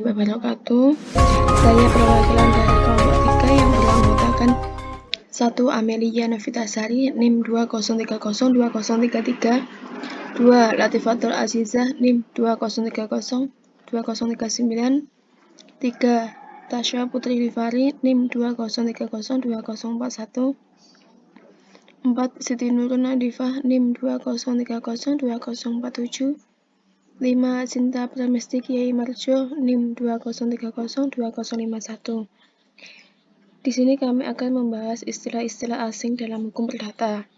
wabarakatuh. Saya perwakilan dari kelompok 3 yang beranggotakan 1. Amelia Novitasari, NIM 20302033. 2. Latifatul Azizah, NIM 20302039. 3. Tasya Putri Rifari, NIM 20302041. 4. Siti Nurun Nadifah, NIM 20302047. 5. Cinta Pramesti Kiai Marjo, NIM 20302051. Di sini kami akan membahas istilah-istilah asing dalam hukum perdata.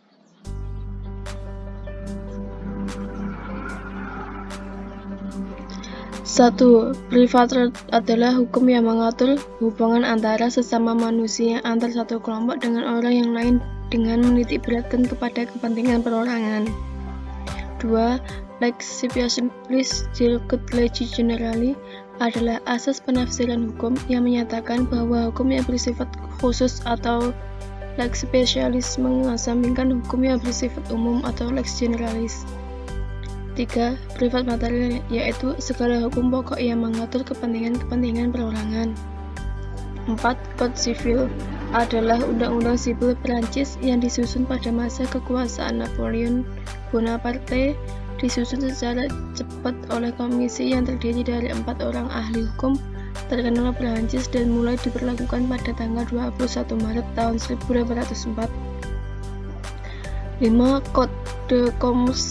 1. Private right adalah hukum yang mengatur hubungan antara sesama manusia antar satu kelompok dengan orang yang lain dengan menitikberatkan kepada kepentingan perorangan. 2. Lex specialis circuit legi generali adalah asas penafsiran hukum yang menyatakan bahwa hukum yang bersifat khusus atau lex specialis mengesampingkan hukum yang bersifat umum atau lex generalis. 3. Privat material, yaitu segala hukum pokok yang mengatur kepentingan perorangan. 4. Code Civil adalah undang-undang sipil Perancis yang disusun pada masa kekuasaan Napoleon Bonaparte, disusun secara cepat oleh komisi yang terdiri dari 4 orang ahli hukum terkenal Perancis dan mulai diberlakukan pada tanggal 21 Maret tahun 1804. 5. Code de Commerce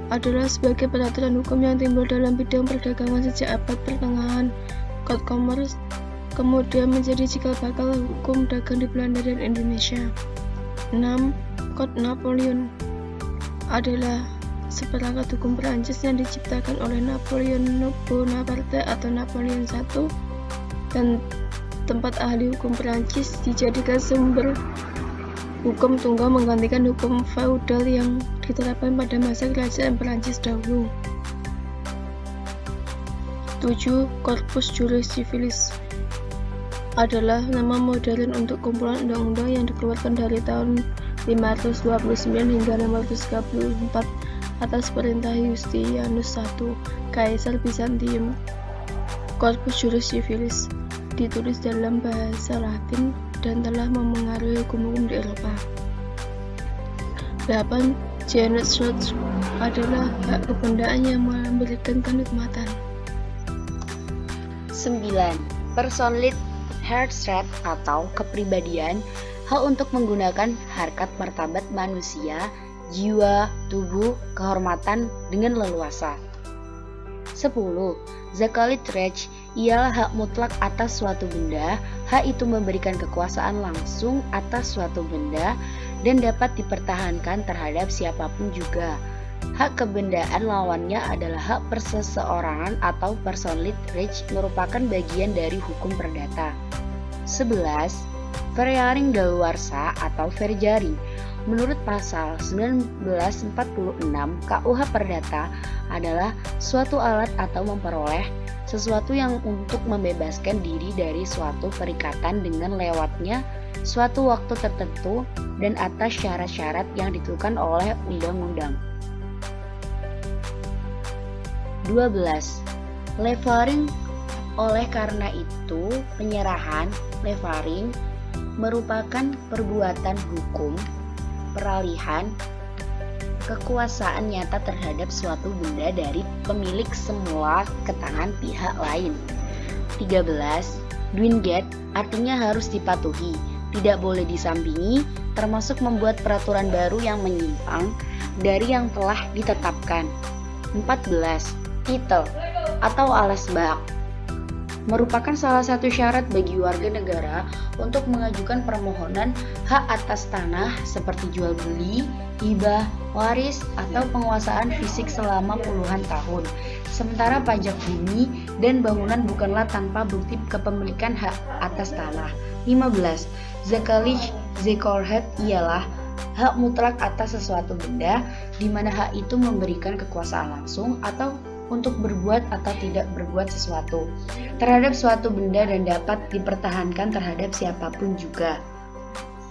adalah sebagai peraturan hukum yang timbul dalam bidang perdagangan sejak abad pertengahan. Code Commerce kemudian menjadi cikal bakal hukum dagang di Belanda dan Indonesia. 6. Code Napoleon adalah seperangkat hukum Perancis yang diciptakan oleh Napoleon Bonaparte atau Napoleon I dan tempat ahli hukum Perancis dijadikan sumber hukum tunggal menggantikan hukum feudal yang diterapkan pada masa kerajaan Perancis dahulu. 7. Corpus Juris Civilis adalah nama modern untuk kumpulan undang-undang yang dikeluarkan dari tahun 529 hingga 534 atas perintah Yustianus I, Kaisar Bizantium. Corpus Juris Civilis ditulis dalam bahasa Latin dan telah memengaruhi hukum-hukum di Eropa. 8. Genus Rights adalah hak kebendaan yang memberikan kenikmatan. 9. Personality Right atau kepribadian, hak untuk menggunakan harkat martabat manusia, jiwa, tubuh, kehormatan dengan leluasa. 10. Zakalik Recht ialah hak mutlak atas suatu benda. Hak itu memberikan kekuasaan langsung atas suatu benda dan dapat dipertahankan terhadap siapapun juga. Hak kebendaan lawannya adalah hak perseseorangan atau personality Recht merupakan bagian dari hukum perdata. 11. Verjaring daluarsa atau verjari. Menurut pasal 1946 KUH Perdata adalah suatu alat atau memperoleh sesuatu yang untuk membebaskan diri dari suatu perikatan dengan lewatnya suatu waktu tertentu dan atas syarat-syarat yang ditentukan oleh undang-undang. 12. Levering. Oleh karena itu, penyerahan levering merupakan perbuatan hukum peralihan kekuasaan nyata terhadap suatu benda dari pemilik semula ke tangan pihak lain. 13. Dwinget artinya harus dipatuhi, tidak boleh disampingi, termasuk membuat peraturan baru yang menyimpang dari yang telah ditetapkan. 14. Titel atau alas bak merupakan salah satu syarat bagi warga negara untuk mengajukan permohonan hak atas tanah seperti jual beli, hibah, waris, atau penguasaan fisik selama puluhan tahun. Sementara pajak bumi dan bangunan bukanlah tanpa bukti kepemilikan hak atas tanah. 15. Zakalik Zekorhet ialah hak mutlak atas sesuatu benda di mana hak itu memberikan kekuasaan langsung atau untuk berbuat atau tidak berbuat sesuatu terhadap suatu benda dan dapat dipertahankan terhadap siapapun juga.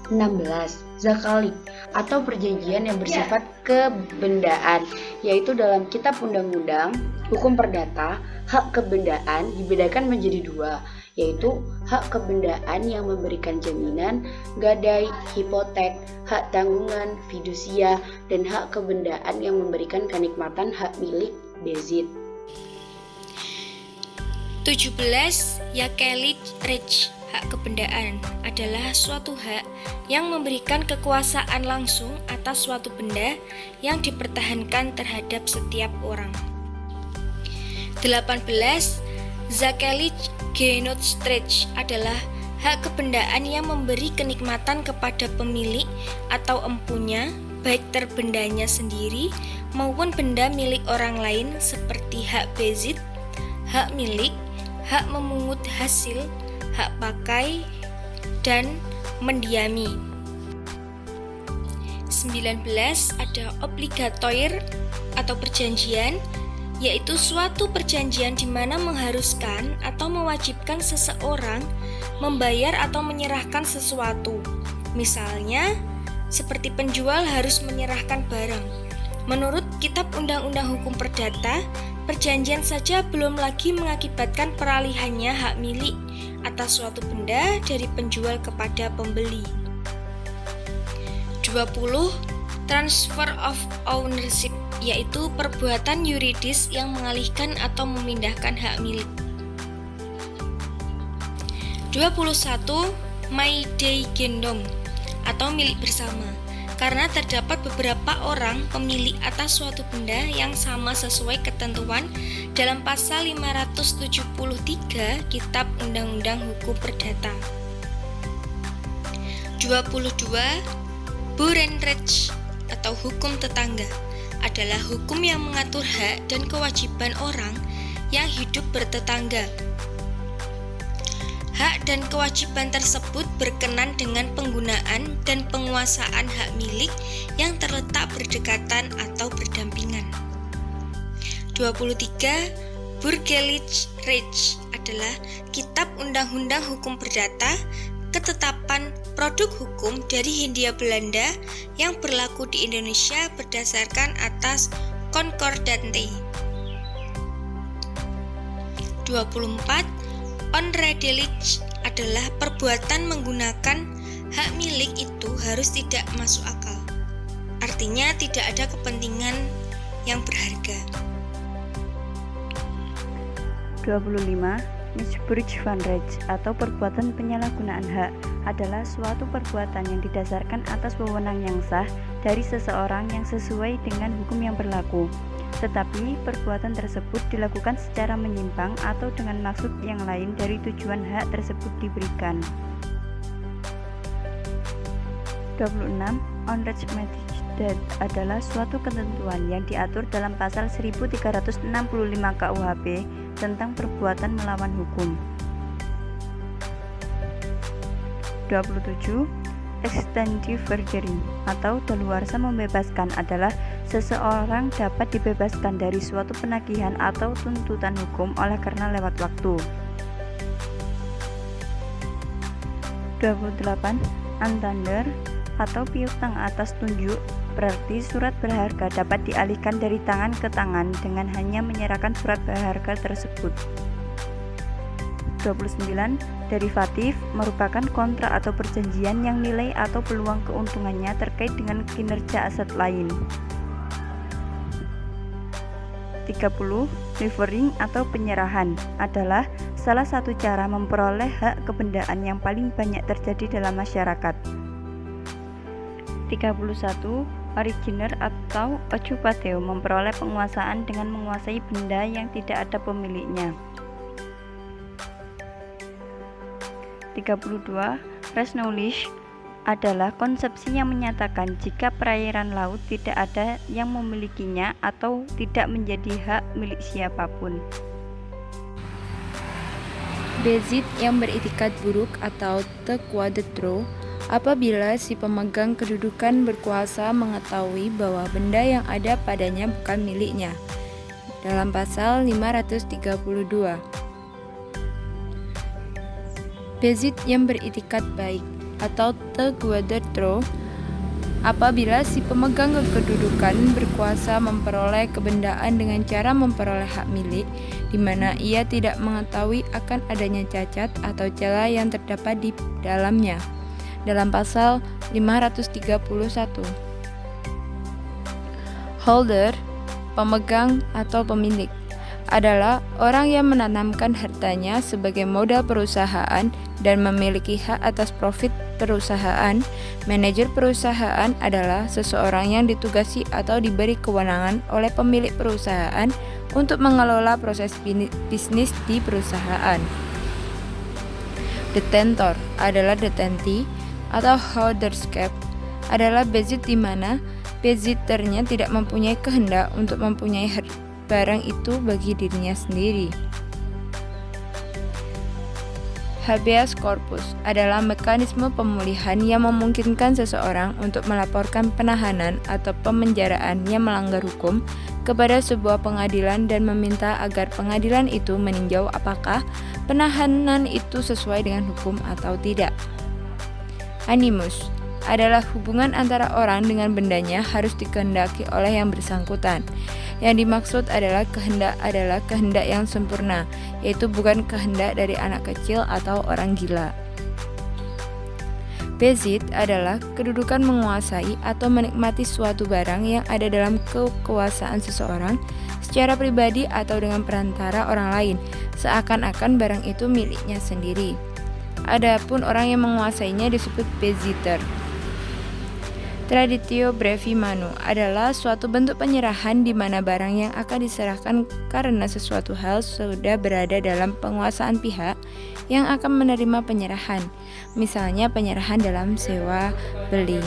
16. zakalik atau perjanjian yang bersifat kebendaan, yaitu dalam Kitab Undang-Undang Hukum Perdata, hak kebendaan dibedakan menjadi dua, yaitu hak kebendaan yang memberikan jaminan, gadai, hipotek, hak tanggungan, fidusia, dan hak kebendaan yang memberikan kenikmatan hak milik bezit. 17. Yakelit Recht. Hak kebendaan adalah suatu hak yang memberikan kekuasaan langsung atas suatu benda yang dipertahankan terhadap setiap orang. 18. Zakelit Genootrecht adalah hak kebendaan yang memberi kenikmatan kepada pemilik atau empunya, baik terbendanya sendiri maupun benda milik orang lain seperti hak bezit, hak milik, hak memungut hasil, hak pakai, dan mendiami. 19. Ada obligatoir atau perjanjian, yaitu suatu perjanjian di mana mengharuskan atau mewajibkan seseorang membayar atau menyerahkan sesuatu. Misalnya, seperti penjual harus menyerahkan barang. Menurut Kitab Undang-Undang Hukum Perdata, perjanjian saja belum lagi mengakibatkan peralihannya hak milik atas suatu benda dari penjual kepada pembeli. 20. Transfer of ownership, yaitu perbuatan yuridis yang mengalihkan atau memindahkan hak milik. 21. Meiddeigendom atau milik bersama, karena terdapat beberapa orang pemilik atas suatu benda yang sama sesuai ketentuan dalam pasal 573 Kitab Undang-Undang Hukum Perdata. 22. Burenrecht atau hukum tetangga adalah hukum yang mengatur hak dan kewajiban orang yang hidup bertetangga. Hak dan kewajiban tersebut berkenan dengan penggunaan dan penguasaan hak milik yang terletak berdekatan atau berdampingan. 23. Burgerlijk Recht adalah Kitab Undang-Undang Hukum Perdata, ketetapan produk hukum dari Hindia Belanda yang berlaku di Indonesia berdasarkan atas Concordante. 24. Onredelijk adalah perbuatan menggunakan hak milik itu harus tidak masuk akal. Artinya tidak ada kepentingan yang berharga. 25. Misbruik van Recht atau perbuatan penyalahgunaan hak adalah suatu perbuatan yang didasarkan atas wewenang yang sah dari seseorang yang sesuai dengan hukum yang berlaku, tetapi perbuatan tersebut dilakukan secara menyimpang atau dengan maksud yang lain dari tujuan hak tersebut diberikan. 26. Onrechtmatigheid adalah suatu ketentuan yang diatur dalam pasal 1365 KUHP tentang perbuatan melawan hukum. 27. Extensive forgery atau daluarsa membebaskan adalah seseorang dapat dibebaskan dari suatu penagihan atau tuntutan hukum oleh karena lewat waktu. 28. Entender atau piutang atas tunjuk, berarti surat berharga dapat dialihkan dari tangan ke tangan dengan hanya menyerahkan surat berharga tersebut. 29. Derivatif merupakan kontrak atau perjanjian yang nilai atau peluang keuntungannya terkait dengan kinerja aset lain. 30. Levering atau penyerahan adalah salah satu cara memperoleh hak kebendaan yang paling banyak terjadi dalam masyarakat. 31. Originer atau occupatio memperoleh penguasaan dengan menguasai benda yang tidak ada pemiliknya. 32. Res nullius adalah konsepsi yang menyatakan jika perairan laut tidak ada yang memilikinya atau tidak menjadi hak milik siapapun. Bezit yang beritikat buruk atau tequadro apabila si pemegang kedudukan berkuasa mengetahui bahwa benda yang ada padanya bukan miliknya. Dalam pasal 532. Bezit yang beritikat baik atau tequadro apabila si pemegang kedudukan berkuasa memperoleh kebendaan dengan cara memperoleh hak milik, di mana ia tidak mengetahui akan adanya cacat atau celah yang terdapat di dalamnya. Dalam pasal 531. Holder, pemegang atau pemilik, adalah orang yang menanamkan hartanya sebagai modal perusahaan dan memiliki hak atas profit perusahaan. Manajer perusahaan adalah seseorang yang ditugasi atau diberi kewenangan oleh pemilik perusahaan untuk mengelola proses bisnis di perusahaan. Detentor adalah detenti atau holders cap, adalah bezit di mana beziternya tidak mempunyai kehendak untuk mempunyai barang itu bagi dirinya sendiri. Habeas corpus adalah mekanisme pemulihan yang memungkinkan seseorang untuk melaporkan penahanan atau pemenjaraan yang melanggar hukum kepada sebuah pengadilan dan meminta agar pengadilan itu meninjau apakah penahanan itu sesuai dengan hukum atau tidak. Animus adalah hubungan antara orang dengan bendanya harus dikehendaki oleh yang bersangkutan. Yang dimaksud adalah kehendak yang sempurna, yaitu bukan kehendak dari anak kecil atau orang gila. Bezit adalah kedudukan menguasai atau menikmati suatu barang yang ada dalam kekuasaan seseorang secara pribadi atau dengan perantara orang lain, seakan-akan barang itu miliknya sendiri. Adapun orang yang menguasainya disebut beziter. Traditio brevi manu adalah suatu bentuk penyerahan di mana barang yang akan diserahkan karena sesuatu hal sudah berada dalam penguasaan pihak yang akan menerima penyerahan, misalnya penyerahan dalam sewa beli.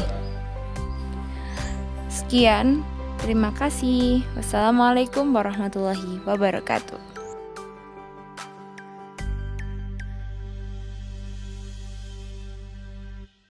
Sekian, terima kasih. Wassalamualaikum warahmatullahi wabarakatuh.